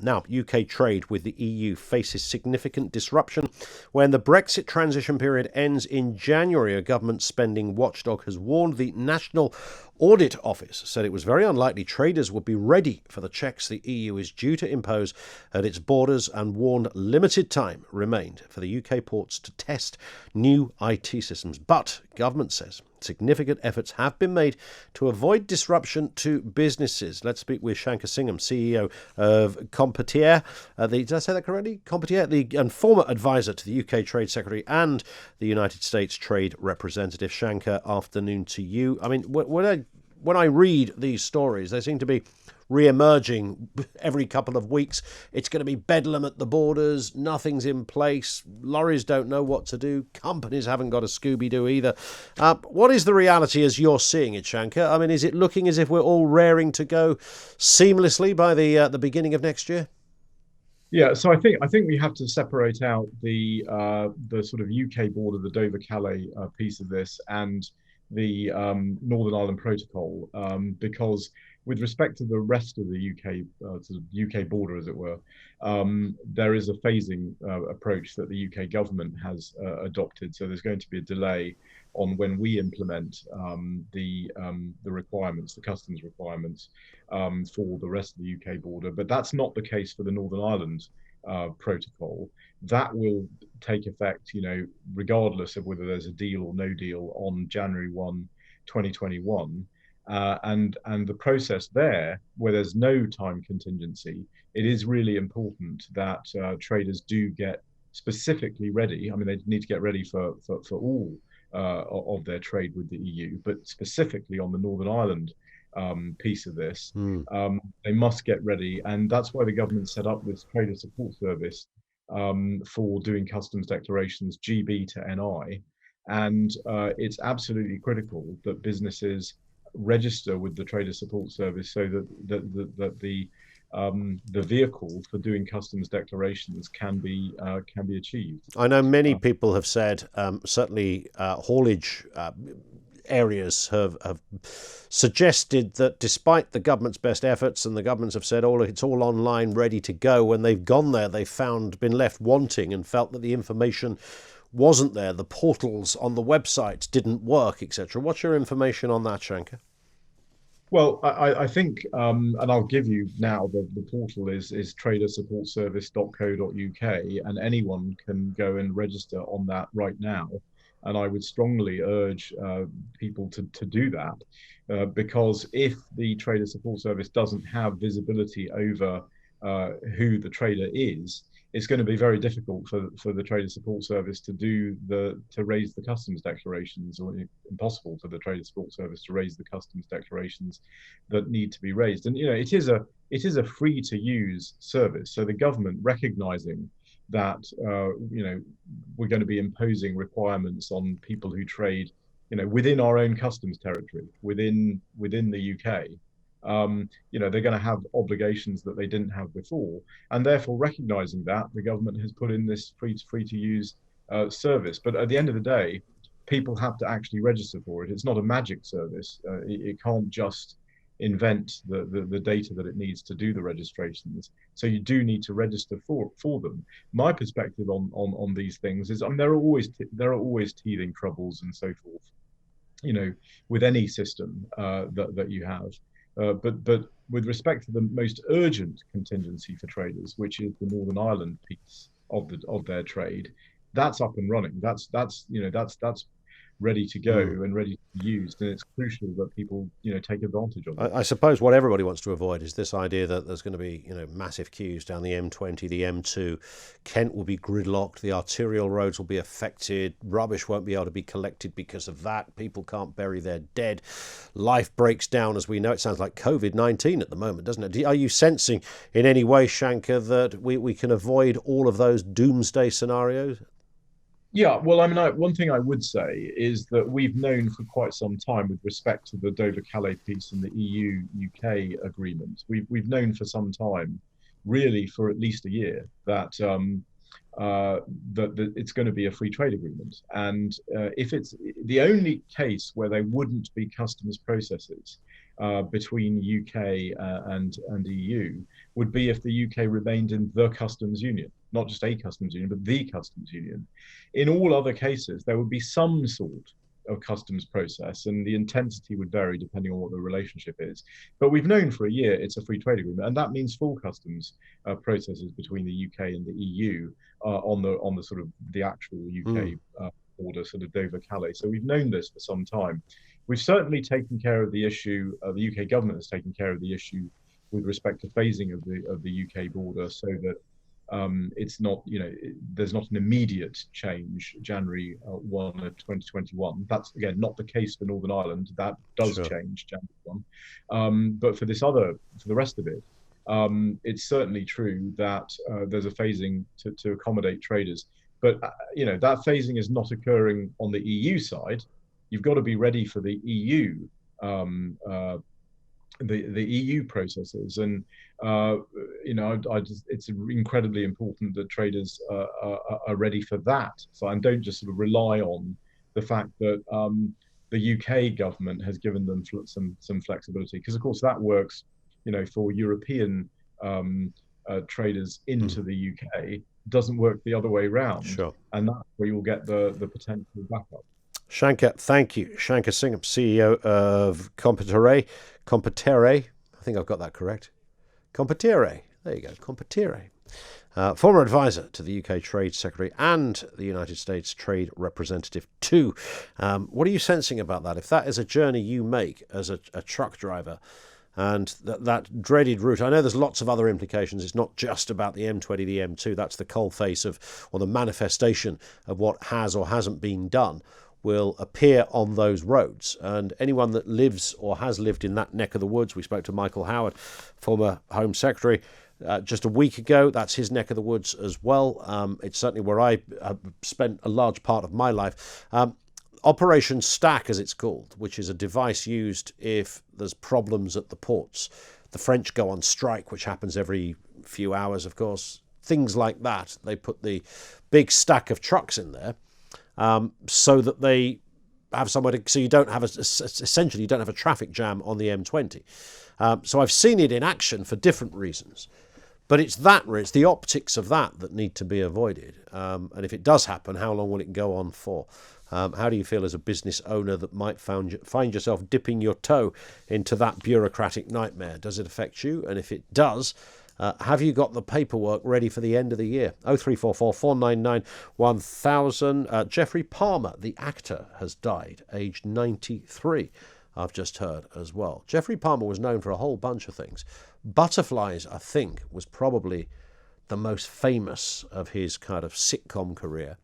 Now, UK trade with the EU faces significant disruption. When the Brexit transition period ends in January, a government spending watchdog has warned the National Audit Office, said it was very unlikely traders would be ready for the checks the EU is due to impose at its borders, and warned limited time remained for the UK ports to test new IT systems. But government says significant efforts have been made to avoid disruption to businesses. Let's speak with Shanker Singham, CEO of Competere. Did I say that correctly? Competere, and former advisor to the UK Trade Secretary and the United States Trade Representative. Shanker, afternoon to you. I mean, when I read these stories, they seem to be re-emerging every couple of weeks. It's going to be bedlam at the borders, nothing's in place, lorries don't know what to do, companies haven't got a Scooby-Doo either. What is the reality as you're seeing it, Shanker? I mean, is it looking as if we're all raring to go seamlessly by the beginning of next year? Yeah, so I think we have to separate out the sort of UK border, the Dover-Calais piece of this, and the Northern Ireland Protocol, because with respect to the rest of the UK sort of UK border, as it were, there is a phasing approach that the UK government has adopted. So there's going to be a delay on when we implement the requirements, the customs requirements for the rest of the UK border. But that's not the case for the Northern Ireland protocol. That will take effect, regardless of whether there's a deal or no deal on January 1, 2021. And the process there, where there's no time contingency, it is really important that traders do get specifically ready. I mean, they need to get ready for all of their trade with the EU, but specifically on the Northern Ireland piece of this, they must get ready. And that's why the government set up this Trader Support Service for doing customs declarations, GB to NI. And it's absolutely critical that businesses register with the Trader Support Service so that the vehicle for doing customs declarations can be achieved. I know many people have said, certainly haulage areas have suggested that despite the government's best efforts, and the governments have said, oh, look, it's all online, ready to go, when they've gone there, they've been left wanting and felt that the information wasn't there. The portals on the websites didn't work, etc. What's your information on that, Shanker? Well, I think, and I'll give you now, the portal is tradersupportservice.co.uk, and anyone can go and register on that right now. And I would strongly urge people to do that, because if the Trader Support Service doesn't have visibility over who the trader is, it's going to be very difficult for the Trader Support Service to raise the customs declarations, or impossible for the Trader Support Service to raise the customs declarations that need to be raised. And it is a free to use service. So the government, recognizing that we're going to be imposing requirements on people who trade within our own customs territory, within the UK. They're going to have obligations that they didn't have before, and therefore recognizing that, the government has put in this free to use service. But at the end of the day, people have to actually register for it. It's not a magic service. It can't just invent the data that it needs to do the registrations. So you do need to register for them. My perspective on these things is, I mean, there are always teething troubles and so forth, with any system that you have. But with respect to the most urgent contingency for traders, which is the Northern Ireland piece of their trade, that's up and running. That's ready to go and ready to be used, and it's crucial that people take advantage of it. I suppose what everybody wants to avoid is this idea that there's going to be massive queues down the M20, the M2. Kent will be gridlocked, the arterial roads will be affected, rubbish won't be able to be collected because of that, people can't bury their dead, life breaks down as we know. It sounds like COVID-19 at the moment, doesn't it? Are you sensing in any way, Shanker, that we can avoid all of those doomsday scenarios? Yeah, well, I mean, one thing I would say is that we've known for quite some time, with respect to the Dover-Calais piece and the EU-UK agreement, we've known for some time, really for at least a year, that that it's going to be a free trade agreement. And if it's the only case where there wouldn't be customs processes between UK and EU would be if the UK remained in the customs union, not just a customs union, but the customs union. In all other cases, there would be some sort of customs process, and the intensity would vary depending on what the relationship is. But we've known for a year it's a free trade agreement, and that means full customs processes between the UK and the EU on the sort of the actual UK border, sort of Dover Calais. So we've known this for some time. We've certainly taken care of the issue. The UK government has taken care of the issue with respect to phasing of the UK border, so that it's not, there's not an immediate change January 1 of 2021. That's again not the case for Northern Ireland. That does change January 1. But for the rest of it, it's certainly true that there's a phasing to accommodate traders. But that phasing is not occurring on the EU side. You've got to be ready for the EU the EU processes, and it's incredibly important that traders are ready for that. So, and don't just sort of rely on the fact that the UK government has given them some flexibility, because of course that works, for European traders into the UK. Doesn't work the other way around, and that's where you'll get the potential backup. Shanker, thank you. Shanker Singham, CEO of Competere. I think I've got that correct. Competere. There you go. Competere. Former advisor to the UK Trade Secretary and the United States Trade Representative too. What are you sensing about that? If that is a journey you make as a truck driver, and that dreaded route, I know there's lots of other implications. It's not just about the M20, the M2. That's the coalface or the manifestation of what has or hasn't been done will appear on those roads. And anyone that lives or has lived in that neck of the woods, we spoke to Michael Howard, former Home Secretary, just a week ago. That's his neck of the woods as well. It's certainly where I spent a large part of my life. Operation Stack, as it's called, which is a device used if there's problems at the ports. The French go on strike, which happens every few hours, of course. Things like that. They put the big stack of trucks in there, so that they have somewhere to, so you don't have essentially you don't have a traffic jam on the M20. So I've seen it in action for different reasons, but it's the optics of that need to be avoided. And if it does happen, how long will it go on for? How do you feel as a business owner that might find yourself dipping your toe into that bureaucratic nightmare? Does it affect you? And if it does, have you got the paperwork ready for the end of the year? 0344 499 1000. Geoffrey Palmer, the actor, has died, aged 93. I've just heard as well. Geoffrey Palmer was known for a whole bunch of things. Butterflies, I think, was probably the most famous of his kind of sitcom career.